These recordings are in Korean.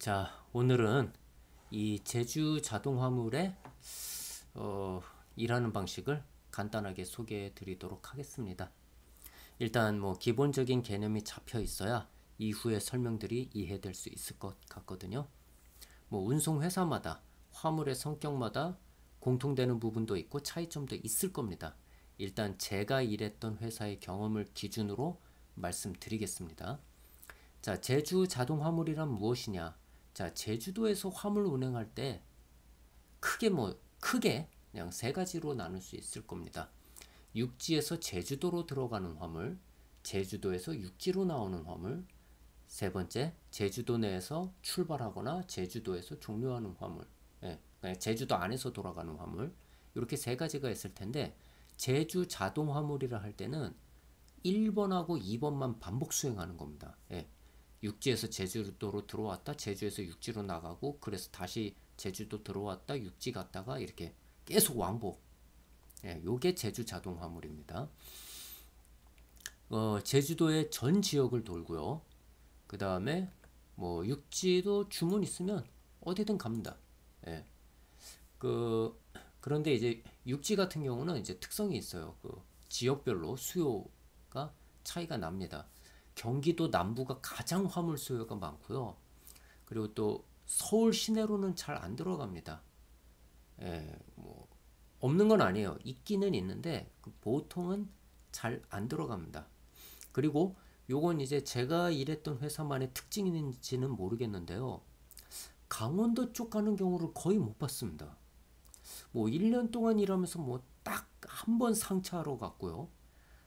자, 오늘은 이 제주 자동 화물의 일하는 방식을 간단하게 소개해 드리도록 하겠습니다. 일단 뭐 기본적인 개념이 잡혀 있어야 이후의 설명들이 이해될 수 있을 것 같거든요. 뭐 운송 회사마다 화물의 성격마다 공통되는 부분도 있고 차이점도 있을 겁니다. 일단 제가 일했던 회사의 경험을 기준으로 말씀드리겠습니다. 자, 제주 자동 화물이란 무엇이냐? 자, 제주도에서 화물 운행할 때 크게 그냥 세 가지로 나눌 수 있을 겁니다. 육지에서 제주도로 들어가는 화물, 제주도에서 육지로 나오는 화물, 세 번째, 제주도 내에서 출발하거나 제주도에서 종료하는 화물. 예, 그냥 제주도 안에서 돌아가는 화물. 이렇게 세 가지가 있을 텐데 제주 자동 화물이라 할 때는 1번하고 2번만 반복 수행하는 겁니다. 예. 육지에서 제주도로 들어왔다 제주에서 육지로 나가고 그래서 다시 제주도 들어왔다 육지 갔다가 이렇게 계속 왕복. 예, 요게 제주 자동 화물입니다. 제주도의 전 지역을 돌고요. 그 다음에 뭐 육지도 주문 있으면 어디든 갑니다. 예. 그런데 이제 육지 같은 경우는 이제 특성이 있어요. 지역별로 수요가 차이가 납니다. 경기도 남부가 가장 화물 수요가 많고요. 그리고 또 서울 시내로는 잘 안 들어갑니다. 예, 뭐 없는 건 아니에요. 있기는 있는데 보통은 잘 안 들어갑니다. 그리고 요건 이제 제가 일했던 회사만의 특징인지는 모르겠는데요. 강원도 쪽 가는 경우를 거의 못 봤습니다. 뭐 1년 동안 일하면서 뭐 딱 한 번 상차하러 갔고요.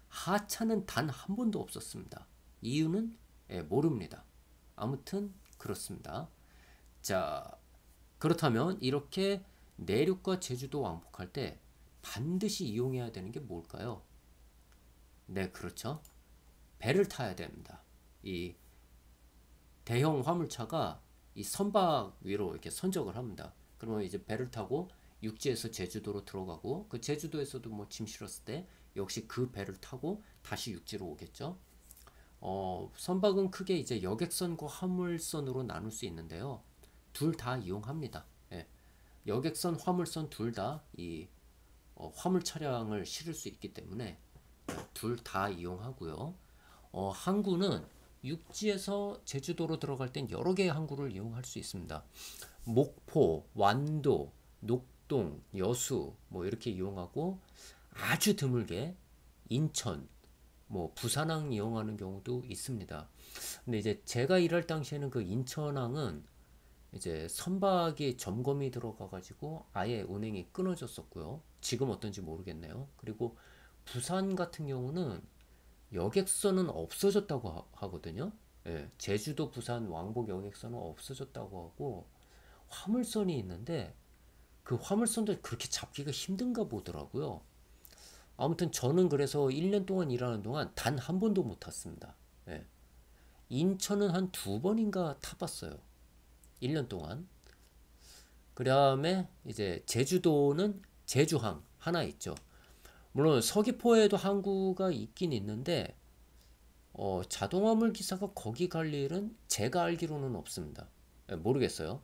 하차는 단 한 번도 없었습니다. 이유는 모릅니다. 아무튼 그렇습니다. 자, 그렇다면 이렇게 내륙과 제주도 왕복할 때 반드시 이용해야 되는 게 뭘까요? 네, 그렇죠. 배를 타야 됩니다. 이 대형 화물차가 이 선박 위로 이렇게 선적을 합니다. 그러면 이제 배를 타고 육지에서 제주도로 들어가고 그 제주도에서도 뭐 짐 실었을 때 역시 그 배를 타고 다시 육지로 오겠죠. 선박은 크게 이제 여객선과 화물선으로 나눌 수 있는데요. 둘 다 이용합니다. 예. 여객선, 화물선 둘 다 이 화물 차량을 실을 수 있기 때문에 둘 다 이용하고요. 항구는 육지에서 제주도로 들어갈 땐 여러 개의 항구를 이용할 수 있습니다. 목포, 완도, 녹동, 여수 뭐 이렇게 이용하고 아주 드물게 인천, 뭐 부산항 이용하는 경우도 있습니다. 근데 이제 제가 일할 당시에는 그 인천항은 이제 선박이 점검이 들어가 가지고 아예 운행이 끊어졌었고요. 지금 어떤지 모르겠네요. 그리고 부산 같은 경우는 여객선은 없어졌다고 하거든요. 예, 제주도 부산 왕복 여객선은 없어졌다고 하고 화물선이 있는데 그 화물선도 그렇게 잡기가 힘든가 보더라고요. 아무튼 저는 그래서 1년 동안 일하는 동안 단 한 번도 못 탔습니다. 예. 인천은 한 두 번인가 타봤어요. 1년 동안. 그 다음에 이제 제주도는 제주항 하나 있죠. 물론 서귀포에도 항구가 있긴 있는데 자동화물 기사가 거기 갈 일은 제가 알기로는 없습니다. 예, 모르겠어요.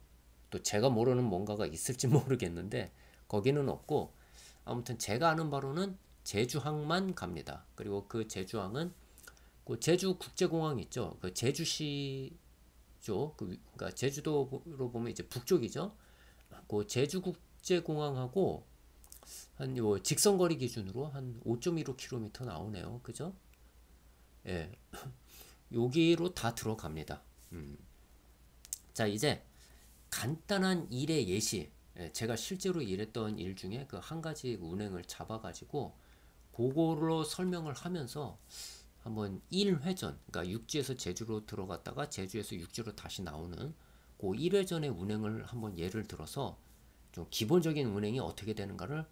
또 제가 모르는 뭔가가 있을지 모르겠는데 거기는 없고 아무튼 제가 아는 바로는 제주항만 갑니다. 그리고 그 제주항은 그 제주 국제공항 있죠. 그 제주시 쪽, 그러니까 제주도로 보면 이제 북쪽이죠. 그 제주 국제공항하고 한 요 직선거리 기준으로 한 5.15km 나오네요. 그죠? 예. 여기로 다 들어갑니다. 자, 이제 간단한 일의 예시. 예, 제가 실제로 일했던 일 중에 그 한 가지 운행을 잡아가지고 그거로 설명을 하면서 한번 1회전, 그러니까 육지에서 제주로 들어갔다가 제주에서 육지로 다시 나오는 그 1회전의 운행을 한번 예를 들어서 좀 기본적인 운행이 어떻게 되는가를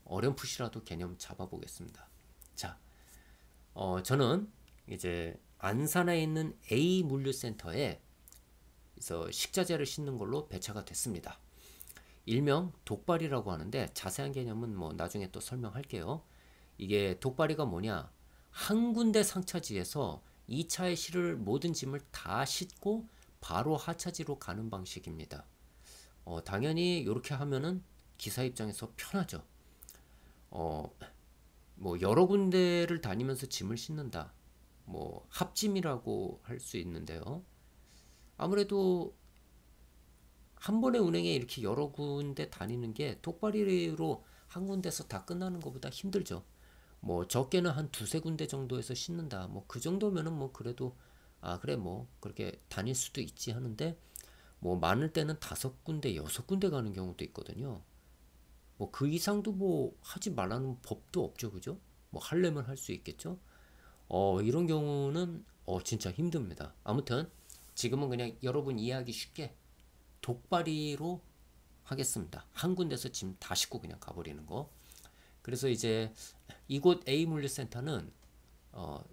어렴풋이라도 개념 잡아보겠습니다. 자, 저는 이제 안산에 있는 A 물류센터에 식자재를 싣는 걸로 배차가 됐습니다. 일명 독발이라고 하는데 자세한 개념은 뭐 나중에 또 설명할게요. 이게 독발이가 뭐냐? 한 군데 상차지에서 2차에 실을 모든 짐을 다 싣고 바로 하차지로 가는 방식입니다. 당연히 이렇게 하면은 기사 입장에서 편하죠. 어, 뭐 여러 군데를 다니면서 짐을 싣는다. 뭐 합짐이라고 할 수 있는데요. 아무래도 한 번의 운행에 이렇게 여러 군데 다니는 게 독바리로 한 군데서 다 끝나는 것보다 힘들죠. 뭐 적게는 한 두세 군데 정도에서 싣는다. 뭐 그 정도면은 뭐 그래도 아 그래 뭐 그렇게 다닐 수도 있지 하는데 뭐 많을 때는 다섯 군데 여섯 군데 가는 경우도 있거든요. 뭐 그 이상도 뭐 하지 말라는 법도 없죠, 그죠? 뭐 하려면 할 수 있겠죠. 이런 경우는 진짜 힘듭니다. 아무튼 지금은 그냥 여러분 이해하기 쉽게 독바리로 하겠습니다. 한 군데서 짐 다 싣고 그냥 가버리는 거. 그래서 이제 이곳 A 물류센터는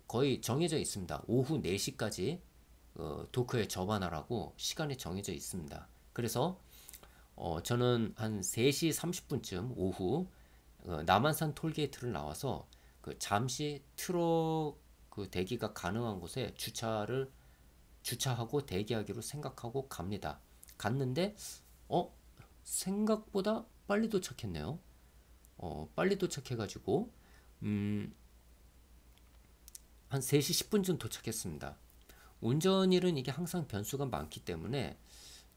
거의 정해져 있습니다. 오후 4시까지 도크에 접안하라고 시간이 정해져 있습니다. 그래서 저는 한 3시 30분쯤 오후 남한산 톨게이트를 나와서 그 잠시 트럭 그 대기가 가능한 곳에 주차하고 대기하기로 생각하고 갑니다. 갔는데 어 생각보다 빨리 도착했네요. 빨리 도착해가지고 한 3시 10분쯤 도착했습니다. 운전일은 이게 항상 변수가 많기 때문에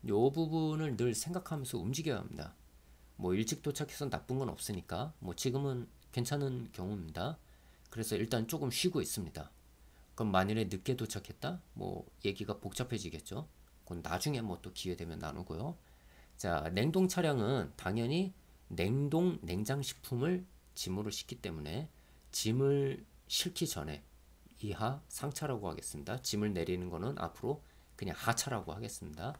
이 부분을 늘 생각하면서 움직여야 합니다. 뭐 일찍 도착해서 나쁜 건 없으니까 뭐 지금은 괜찮은 경우입니다. 그래서 일단 조금 쉬고 있습니다. 그럼 만일에 늦게 도착했다? 뭐 얘기가 복잡해지겠죠. 그건 나중에 뭐 또 기회 되면 나누고요. 자, 냉동 차량은 당연히 냉동 냉장식품을 짐으로 싣기 때문에 짐을 싣기 전에 이하 상차라고 하겠습니다. 짐을 내리는 거는 앞으로 그냥 하차라고 하겠습니다.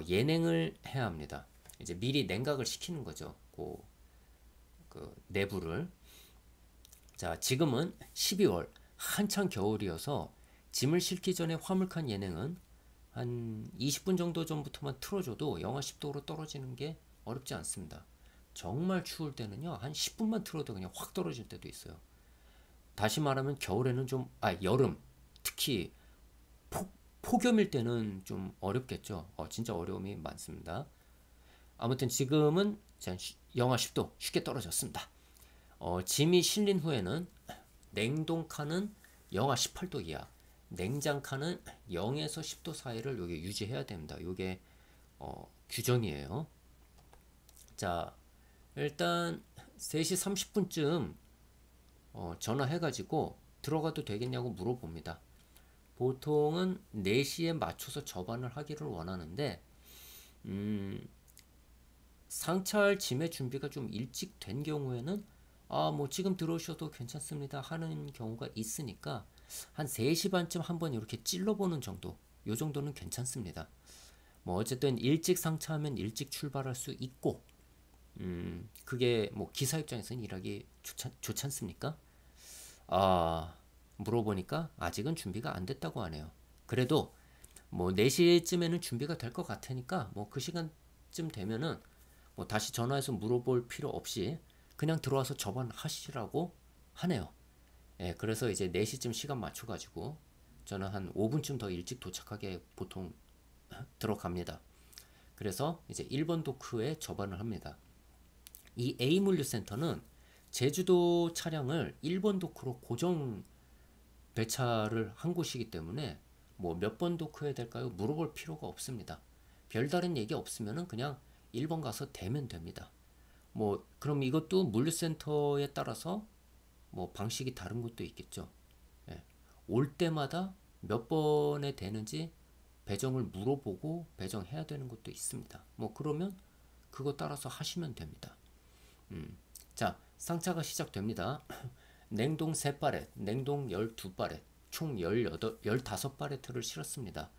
예냉을 해야 합니다. 이제 미리 냉각을 시키는 거죠. 그 내부를. 자, 지금은 12월 한창 겨울이어서 짐을 싣기 전에 화물칸 예냉은 한 20분 정도 전부터만 틀어줘도 영하 10도로 떨어지는 게 어렵지 않습니다. 정말 추울 때는요, 한 10분만 틀어도 그냥 확 떨어질 때도 있어요. 다시 말하면 겨울에는 여름, 특히 폭염일 때는 좀 어렵겠죠. 진짜 어려움이 많습니다. 아무튼 지금은 영하 10도 쉽게 떨어졌습니다. 짐이 실린 후에는 냉동칸은 영하 18도 이하, 냉장칸은 0에서 10도 사이를 여기 유지해야 됩니다. 이게 규정이에요. 자, 일단 3시 30분쯤 전화해가지고 들어가도 되겠냐고 물어봅니다. 보통은 4시에 맞춰서 접안을 하기를 원하는데 상차할 짐의 준비가 좀 일찍 된 경우에는 뭐 지금 들어오셔도 괜찮습니다 하는 경우가 있으니까 한 3시 반쯤 한번 이렇게 찔러보는 정도, 요 정도는 괜찮습니다. 뭐 어쨌든 일찍 상차하면 일찍 출발할 수 있고 그게 뭐 기사 입장에서는 일하기 좋지 않습니까? 물어보니까 아직은 준비가 안 됐다고 하네요. 그래도 뭐 4시쯤에는 준비가 될 것 같으니까 뭐 그 시간쯤 되면은 뭐 다시 전화해서 물어볼 필요 없이 그냥 들어와서 접안하시라고 하네요. 예, 그래서 이제 4시쯤 시간 맞춰가지고 저는 한 5분쯤 더 일찍 도착하게 보통 들어갑니다. 그래서 이제 1번 도크에 접안을 합니다. 이 A 물류센터는 제주도 차량을 1번 도크로 고정 배차를 한 곳이기 때문에 뭐 몇 번 도크해야 될까요? 물어볼 필요가 없습니다. 별다른 얘기 없으면은 그냥 1번 가서 대면 됩니다. 뭐 그럼 이것도 물류센터에 따라서 뭐 방식이 다른 것도 있겠죠. 예. 올 때마다 몇 번에 되는지 배정을 물어보고 배정해야 되는 것도 있습니다. 뭐 그러면 그거 따라서 하시면 됩니다. 자, 상차가 시작됩니다. 냉동 3파렛, 냉동 12파렛, 총 15파렛을 실었습니다.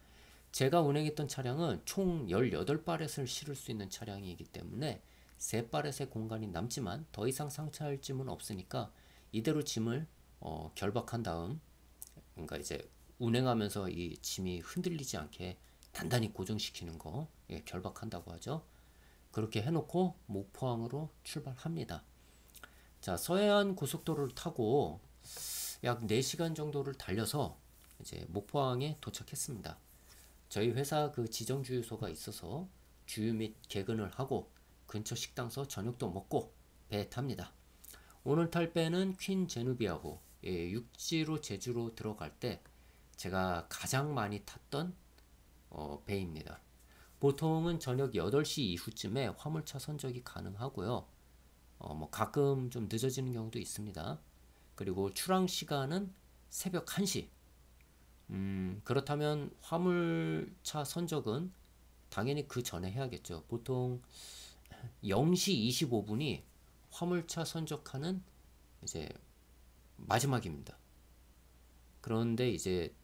제가 운행했던 차량은 총 18파렛을 실을 수 있는 차량이기 때문에 3파렛의 공간이 남지만 더 이상 상차할 짐은 없으니까 이대로 짐을 결박한 다음, 그러니까 이제 운행하면서 이 짐이 흔들리지 않게 단단히 고정시키는 거, 결박한다고 하죠. 그렇게 해놓고 목포항으로 출발합니다. 자, 서해안 고속도로를 타고 약 4시간 정도를 달려서 이제 목포항에 도착했습니다. 저희 회사 그 지정 주유소가 있어서 주유 및 개근을 하고 근처 식당서 저녁도 먹고 배 탑니다. 오늘 탈 배는 퀸 제누비아호, 육지로 제주로 들어갈 때 제가 가장 많이 탔던 배입니다. 보통은 저녁 8시 이후쯤에 화물차 선적이 가능하고요. 뭐 가끔 좀 늦어지는 경우도 있습니다. 그리고 출항 시간은 새벽 1시. 그렇다면 화물차 선적은 당연히 그 전에 해야겠죠. 보통 0시 25분이 화물차 선적하는 이제 마지막입니다. 그런데 이제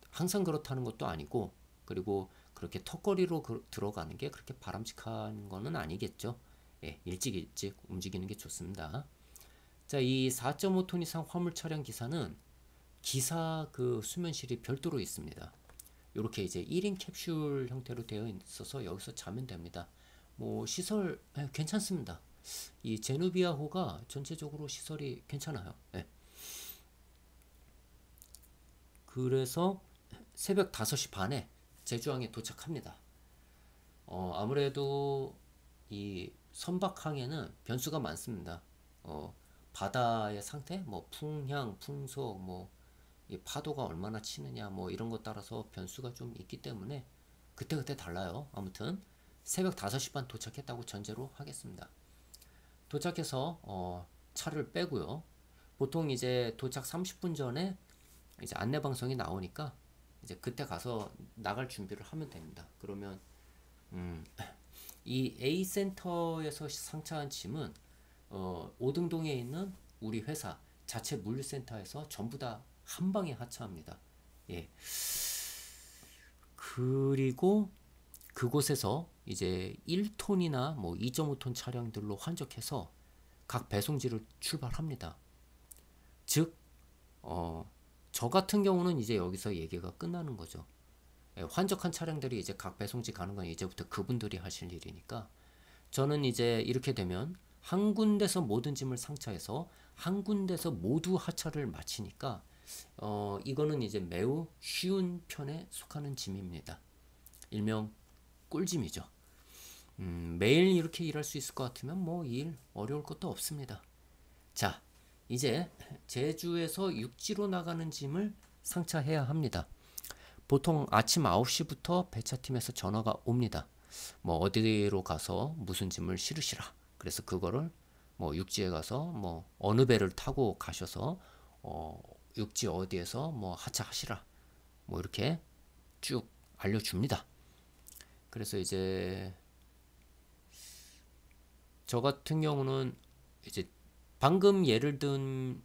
항상 그렇다는 것도 아니고, 그리고 그렇게 턱걸이로 들어가는 게 그렇게 바람직한 거는 아니겠죠. 예, 일찍 움직이는 게 좋습니다. 자, 이 4.5톤 이상 화물 차량 기사는 기사 그 수면실이 별도로 있습니다. 이렇게 이제 1인 캡슐 형태로 되어 있어서 여기서 자면 됩니다. 뭐 시설 괜찮습니다. 이 제누비아호가 전체적으로 시설이 괜찮아요. 예. 그래서 새벽 5시 반에 제주항에 도착합니다. 아무래도 이 선박항에는 변수가 많습니다. 바다의 상태, 뭐 풍향, 풍속, 뭐 이 파도가 얼마나 치느냐, 뭐 이런 것 따라서 변수가 좀 있기 때문에 그때그때 달라요. 아무튼 새벽 5시 반 도착했다고 전제로 하겠습니다. 도착해서 차를 빼고요. 보통 이제 도착 30분 전에 이제 안내 방송이 나오니까 이제 그때 가서 나갈 준비를 하면 됩니다. 그러면 이 A 센터에서 상차한 짐은 오등동에 있는 우리 회사 자체 물류센터에서 전부 다 한 방에 하차합니다. 예. 그리고 그곳에서 이제 1톤이나 뭐 2.5톤 차량들로 환적해서 각 배송지를 출발합니다. 즉, 저 같은 경우는 이제 여기서 얘기가 끝나는 거죠. 예, 환적한 차량들이 이제 각 배송지 가는 건 이제부터 그분들이 하실 일이니까 저는 이제 이렇게 되면 한 군데서 모든 짐을 상차해서 한 군데서 모두 하차를 마치니까 이거는 이제 매우 쉬운 편에 속하는 짐입니다. 일명 꿀짐이죠. 매일 이렇게 일할 수 있을 것 같으면 뭐 일 어려울 것도 없습니다. 자, 이제 제주에서 육지로 나가는 짐을 상차해야 합니다. 보통 아침 9시부터 배차팀에서 전화가 옵니다. 뭐 어디로 가서 무슨 짐을 실으시라. 그래서 그거를 뭐 육지에 가서 뭐 어느 배를 타고 가셔서 육지 어디에서 뭐 하차하시라. 뭐 이렇게 쭉 알려줍니다. 그래서 이제 저 같은 경우는 이제 방금 예를 든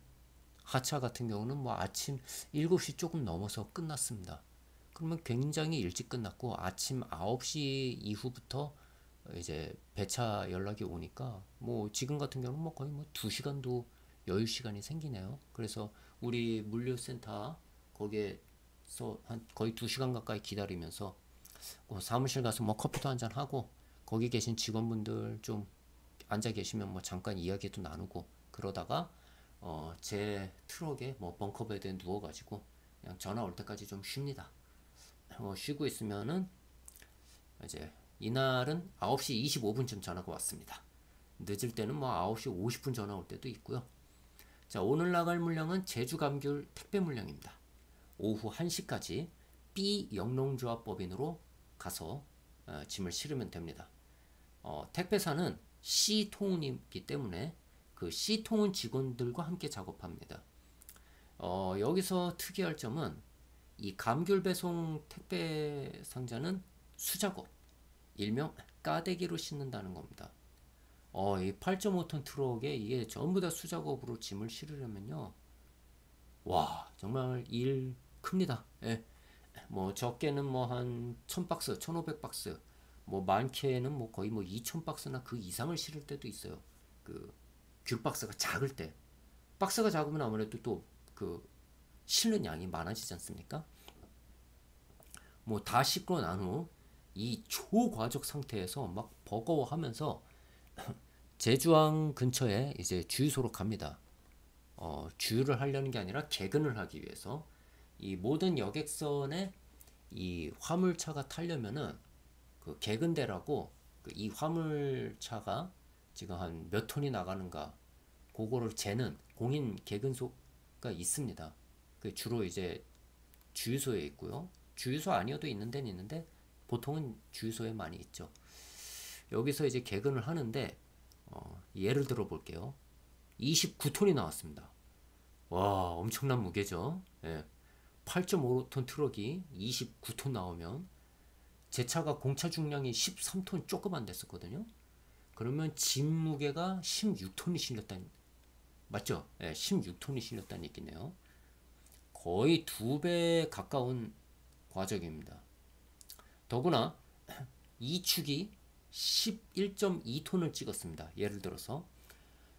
하차 같은 경우는 뭐 아침 7시 조금 넘어서 끝났습니다. 그러면 굉장히 일찍 끝났고 아침 9시 이후부터 이제 배차 연락이 오니까 뭐 지금 같은 경우는 뭐 거의 뭐 2시간도 여유 시간이 생기네요. 그래서 우리 물류센터 거기에서 한 거의 2시간 가까이 기다리면서 사무실 가서 뭐 커피도 한잔 하고 거기 계신 직원분들 좀 앉아 계시면 뭐 잠깐 이야기도 나누고 그러다가 제 트럭에 뭐 벙커베드에 누워가지고 그냥 전화 올 때까지 좀 쉽니다. 쉬고 있으면은 이제 이날은 9시 25분쯤 전화가 왔습니다. 늦을 때는 뭐 9시 50분 전화 올 때도 있고요. 자, 오늘 나갈 물량은 제주 감귤 택배 물량입니다. 오후 1시까지 B 영농조합법인으로 가서 짐을 실으면 됩니다. 택배사는 C통운이기 때문에 그 C통운 직원들과 함께 작업합니다. 여기서 특이할 점은 이 감귤 배송 택배 상자는 수작업, 일명 까대기로 싣는다는 겁니다. 이 8.5톤 트럭에 이게 전부 다 수작업으로 짐을 실으려면요, 와 정말 일 큽니다. 예. 뭐 적게는 뭐 한 1000박스, 1500박스, 뭐 많게는 뭐 거의 뭐 2000박스나 그 이상을 실을 때도 있어요. 그 귤박스가 작을 때. 박스가 작으면 아무래도 또 그 실는 양이 많아지지 않습니까? 뭐 다 싣고 난 후 이 초과적 상태에서 막 버거워하면서 제주항 근처에 이제 주유소로 갑니다. 주유를 하려는 게 아니라 개근을 하기 위해서 이 모든 여객선에 이 화물차가 타려면은 그 개근대라고 그 이 화물차가 지금 한 몇 톤이 나가는가 그거를 재는 공인 개근소가 있습니다. 그 주로 이제 주유소에 있고요. 주유소 아니어도 있는 데는 있는데 보통은 주유소에 많이 있죠. 여기서 이제 개근을 하는데 예를 들어 볼게요. 29톤이 나왔습니다. 와, 엄청난 무게죠. 예. 8.5톤 트럭이 29톤 나오면 제 차가 공차 중량이 13톤 조금 안 됐었거든요. 그러면 짐 무게가 16톤이 실렸다는 맞죠? 예, 16톤이 실렸다는 얘기네요. 거의 2배 가까운 과적입니다. 더구나 이 축이 11.2톤을 찍었습니다. 예를 들어서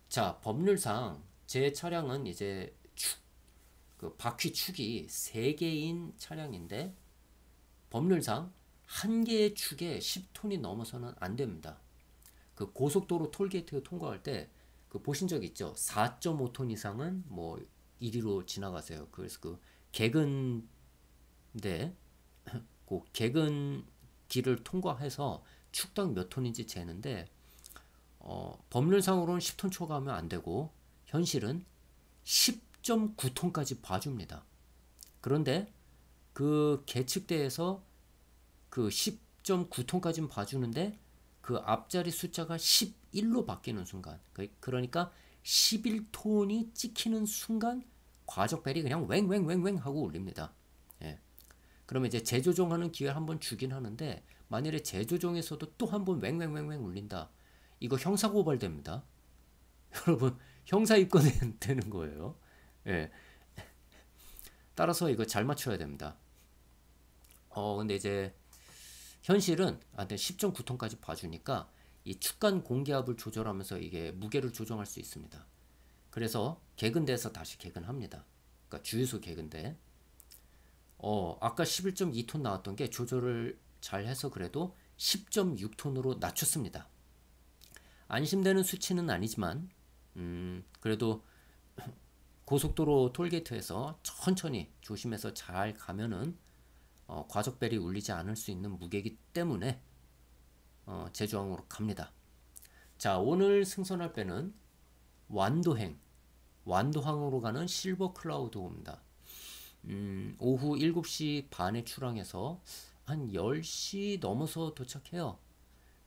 자, 법률상 제 차량은 이제 그 바퀴 축이 3개인 차량인데 법률상 한 개의 축에 10톤이 넘어서는 안 됩니다. 그 고속도로 톨게이트 통과할 때 그 보신 적 있죠? 4.5톤 이상은 뭐 이리로 지나가세요. 그래서 그 개근데 그 개근 길을 통과해서 축당 몇 톤인지 재는데 법률상으로는 10톤 초과하면 안 되고 현실은 10.9톤까지 봐줍니다. 그런데 그 계측대에서 그 10.9톤까지는 봐주는데 그 앞자리 숫자가 11로 바뀌는 순간 그러니까 11톤이 찍히는 순간 과적벨이 그냥 웽웽웽웽 하고 울립니다. 예. 그러면 이제 재조정하는 기회를 한번 주긴 하는데 만일에 재조정에서도 또 한번 웽웽웽웽 울린다. 이거 형사고발됩니다. 여러분 형사 입건되는 거예요. 예. 따라서 이거 잘 맞춰야 됩니다. 근데 이제 현실은 10.9톤까지 봐주니까 이 축간 공기압을 조절하면서 이게 무게를 조정할 수 있습니다. 그래서 개근대에서 다시 개근합니다. 그러니까 주유소 개근대. 아까 11.2톤 나왔던 게 조절을 잘 해서 그래도 10.6톤으로 낮췄습니다. 안심되는 수치는 아니지만 그래도 고속도로 톨게이트에서 천천히 조심해서 잘 가면은 과적벨이 울리지 않을 수 있는 무게이기 때문에 제주항으로 갑니다. 자, 오늘 승선할 배는 완도항으로 가는 실버 클라우드호입니다. 오후 7시 반에 출항해서 한 10시 넘어서 도착해요.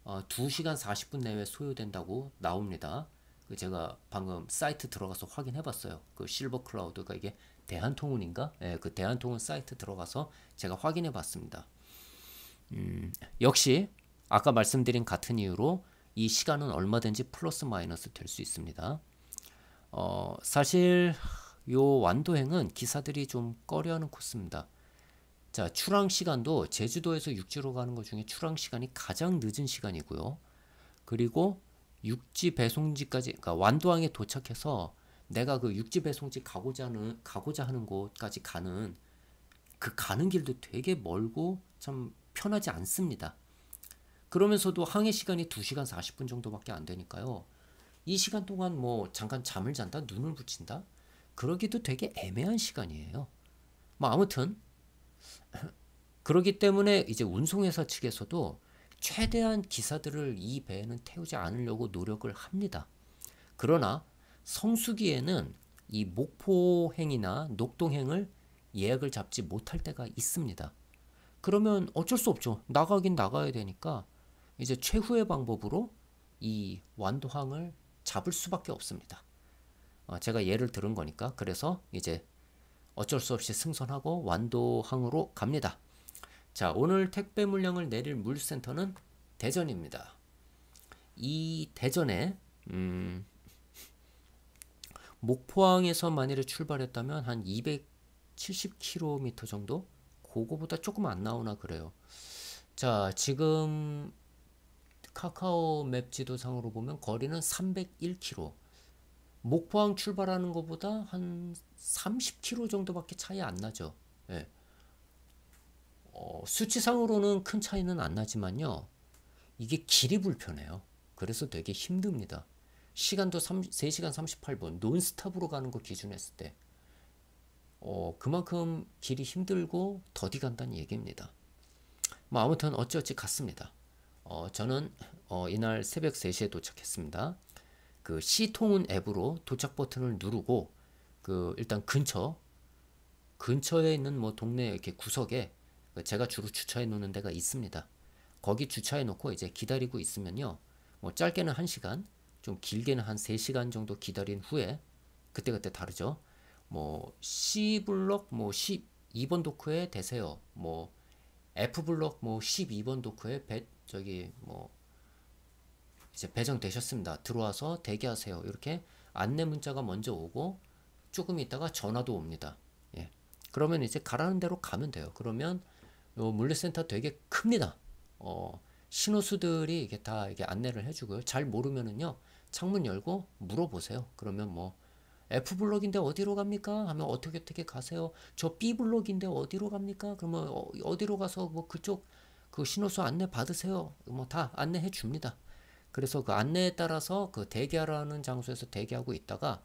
2시간 40분 내외 소요된다고 나옵니다. 제가 방금 사이트 들어가서 확인해 봤어요. 그 실버 클라우드가 이게 대한통운인가? 예, 그 대한통운 사이트 들어가서 제가 확인해 봤습니다. 역시 아까 말씀드린 같은 이유로 이 시간은 얼마든지 플러스 마이너스 될 수 있습니다. 사실 요 완도행은 기사들이 좀 꺼려하는 코스입니다. 자, 출항 시간도 제주도에서 육지로 가는 것 중에 출항 시간이 가장 늦은 시간이고요. 그리고 육지 배송지까지, 그러니까 완도항에 도착해서 내가 그 육지 배송지 가고자 하는 곳까지 가는 그 가는 길도 되게 멀고 참 편하지 않습니다. 그러면서도 항해 시간이 2시간 40분 정도밖에 안 되니까요. 이 시간 동안 뭐 잠깐 잠을 잔다, 눈을 붙인다, 그러기도 되게 애매한 시간이에요. 뭐 아무튼 그렇기 때문에 이제 운송회사 측에서도 최대한 기사들을 이 배에는 태우지 않으려고 노력을 합니다. 그러나 성수기에는 이 목포행이나 녹동행을 예약을 잡지 못할 때가 있습니다. 그러면 어쩔 수 없죠. 나가긴 나가야 되니까 이제 최후의 방법으로 이 완도항을 잡을 수밖에 없습니다. 제가 예를 들은 거니까. 그래서 이제 어쩔 수 없이 승선하고 완도항으로 갑니다. 자, 오늘 택배 물량을 내릴 물류센터는 대전입니다. 이 대전에 목포항에서 만일에 출발했다면 한 270km 정도? 그거보다 조금 안 나오나 그래요. 자, 지금 카카오 맵 지도상으로 보면 거리는 301km. 목포항 출발하는 것보다 한 30km 정도밖에 차이 안 나죠. 예. 수치상으로는 큰 차이는 안 나지만요. 이게 길이 불편해요. 그래서 되게 힘듭니다. 시간도 3시간 38분 논스톱으로 가는 거 기준했을 때 그만큼 길이 힘들고 더디 간다는 얘기입니다. 뭐 아무튼 어찌어찌 갔습니다. 저는 이날 새벽 3시에 도착했습니다. 그 시통운 앱으로 도착 버튼을 누르고 그 일단 근처에 있는 뭐 동네 이렇게 구석에 제가 주로 주차해 놓는 데가 있습니다. 거기 주차해 놓고 이제 기다리고 있으면요. 뭐 짧게는 1시간, 좀 길게는 한 3시간 정도 기다린 후에 그때그때 다르죠. 뭐 C블럭 뭐 12번 도크에 대세요. 뭐 F블럭 뭐 12번 도크에 저기 뭐 이제 배정되셨습니다. 들어와서 대기하세요. 이렇게 안내 문자가 먼저 오고 조금 있다가 전화도 옵니다. 예. 그러면 이제 가라는 대로 가면 돼요. 그러면 요 물류센터 되게 큽니다. 신호수들이 이게 다 이게 안내를 해주고요. 잘 모르면은요 창문 열고 물어보세요. 그러면 뭐 F 블록인데 어디로 갑니까? 하면 어떻게 가세요? 저 B 블록인데 어디로 갑니까? 그러면 어디로 가서 뭐 그쪽 그 신호수 안내 받으세요. 뭐 다 안내해 줍니다. 그래서 그 안내에 따라서 그 대기하라는 장소에서 대기하고 있다가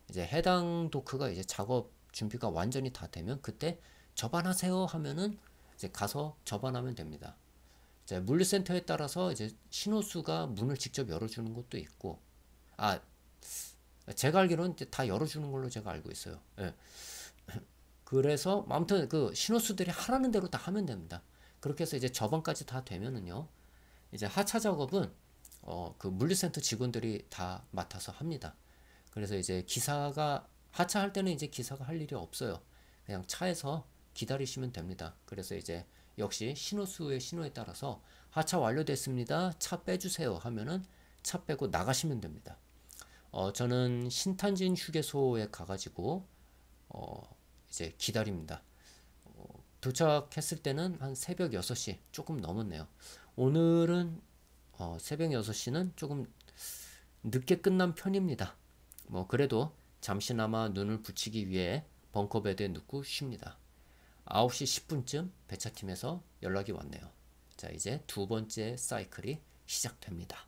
이제 해당 도크가 이제 작업 준비가 완전히 다 되면 그때 접안하세요 하면은 이제 가서 접안하면 됩니다. 이제 물류센터에 따라서 이제 신호수가 문을 직접 열어주는 것도 있고, 아 제가 알기로는 다 열어주는 걸로 제가 알고 있어요. 예. 그래서 아무튼 그 신호수들이 하라는 대로 다 하면 됩니다. 그렇게 해서 이제 접안까지 다 되면은요, 이제 하차 작업은 그 물류센터 직원들이 다 맡아서 합니다. 그래서 이제 기사가 하차할 때는 이제 기사가 할 일이 없어요. 그냥 차에서 기다리시면 됩니다. 그래서 이제 역시 신호수의 신호에 따라서 하차 완료됐습니다. 차 빼주세요 하면은 차 빼고 나가시면 됩니다. 저는 신탄진 휴게소에 가가지고 이제 기다립니다. 도착했을 때는 한 새벽 6시 조금 넘었네요. 오늘은 새벽 6시는 조금 늦게 끝난 편입니다. 뭐 그래도 잠시나마 눈을 붙이기 위해 벙커베드에 눕고 쉽니다. 9시 10분쯤 배차팀에서 연락이 왔네요. 자, 이제 두 번째 사이클이 시작됩니다.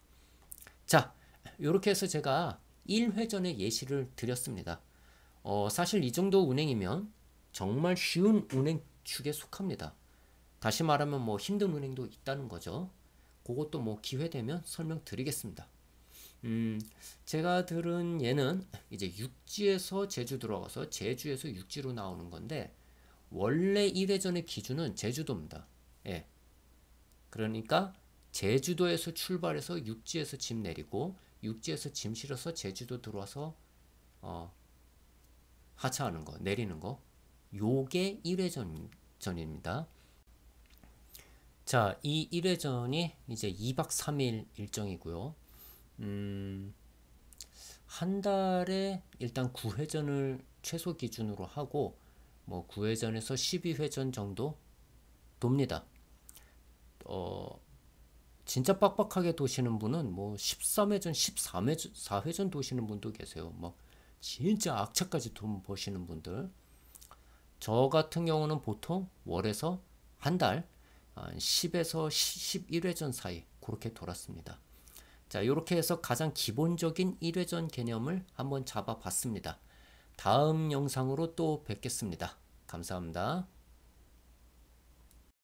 자, 이렇게 해서 제가 1회전의 예시를 드렸습니다. 사실 이 정도 운행이면 정말 쉬운 운행 축에 속합니다. 다시 말하면 뭐 힘든 운행도 있다는 거죠. 그것도 뭐 기회 되면 설명드리겠습니다. 제가 들은 얘는 이제 육지에서 제주 들어가서 제주에서 육지로 나오는 건데 원래 1회전의 기준은 제주도입니다. 예. 그러니까 제주도에서 출발해서 육지에서 짐 내리고 육지에서 짐 실어서 제주도 들어와서 하차하는 거, 내리는 거. 요게 1회전입니다. 자, 이 1회전이 이제 2박 3일 일정이고요. 한 달에 일단 9회전을 최소 기준으로 하고 뭐 9회전에서 12회전 정도 돕니다. 진짜 빡빡하게 도시는 분은 뭐 13회전, 13회전, 4회전 도시는 분도 계세요. 뭐 진짜 악착까지 돈 버시는 분들. 저 같은 경우는 보통 월에서 한 달 10에서 11회전 사이 그렇게 돌았습니다. 자, 이렇게 해서 가장 기본적인 1회전 개념을 한번 잡아봤습니다. 다음 영상으로 또 뵙겠습니다. 감사합니다.